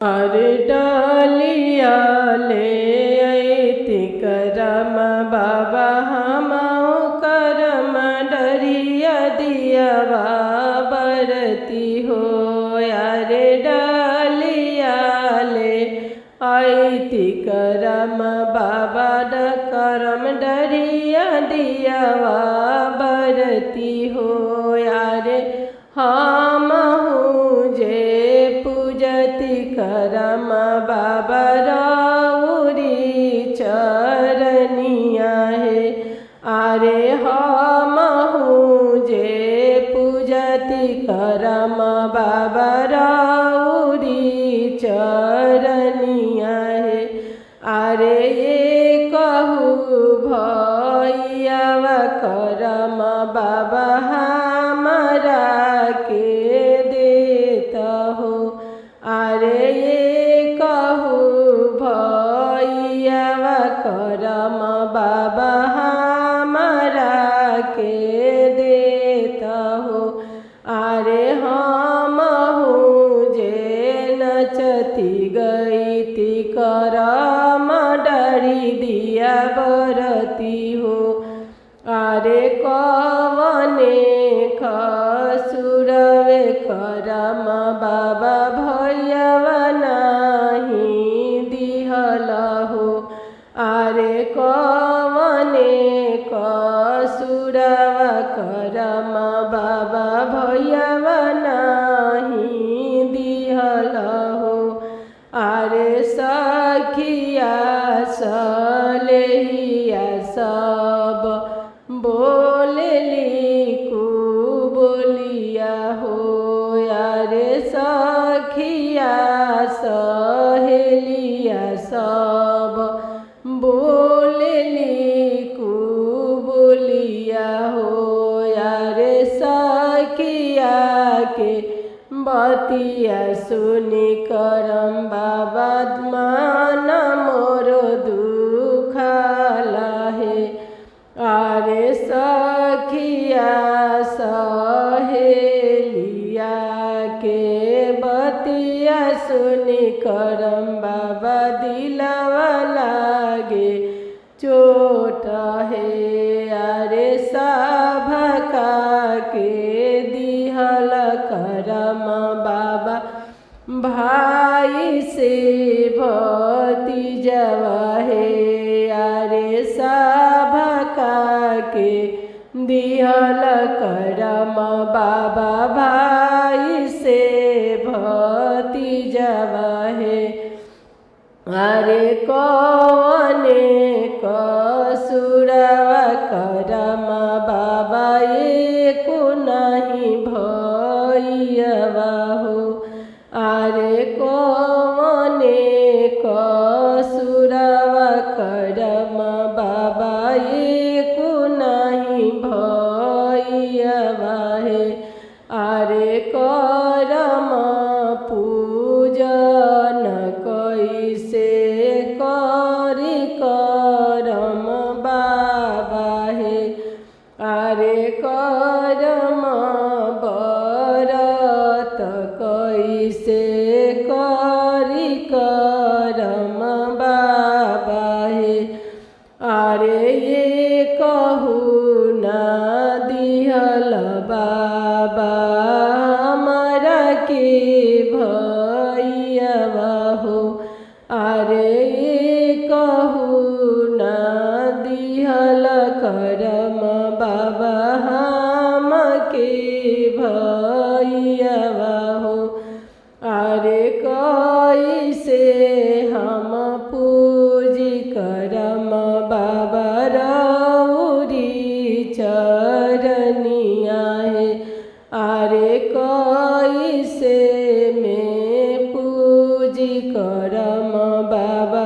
अरे डालिया ले ऐति करम बाबा हमहु करम डरिया दियवा बरती हो। अरे डालिया ले ऐति करम बाबा करम डरिया दियवा बरती हो। अरे हमहु जे पूजति करम बाबा राउरी चरनिया है। अरे हमहु जे पूजति करम बाबा राउरी चरनिया है। अरे ये कहू भैया करम बाबा हमारा के देता हो। अरे ये कहू भैया करम बाबा हमारा के देता हो। अरे हमहु जे नचती गईती करम डरी दिया बरती हो। अरे कवने खसुरवे करम बाबा भैया नहीं दिहल हो। अरे कवने कसुरवा करम बाबा भैया नहीं दिहल हो। अरे सखिया सलेहिया सब बोलेली कु बोलिया हो। अरे सखिया सहेलिया सब बोलेली कु बोलिया हो। अरे सखिया के बतिया सुनी करम बाबा मन मोर दुखला है। अरे सखिया सहेलिया के बतिया सुनी करम बाबा दिलवा लागे चोट है। अरे सभका के दिहल करम बाबा भाई से भतीजवा है। अरे सभका के दिहल करम बाबा भाई से भतीजवा है। अरे कौने कसुरवा करम बाबा एको नहीं भैया हो। अरे कौने कसुरवा करम बाबा एको नहीं भैया है। अरे करम पूजन कैसे करी करम बाबा है। अरे करम बरत कैसे करी करम बाबा है। अरे ये कहू ना दिहल बाबा हमारा के भैया हो। अरे ये कहू ना दिहल करम बाबा हम के भैया हो। अरे कैसे हम पूजी करम बाबा राउरी चरनिया है। अरे कैसे में पूजी करम बाबा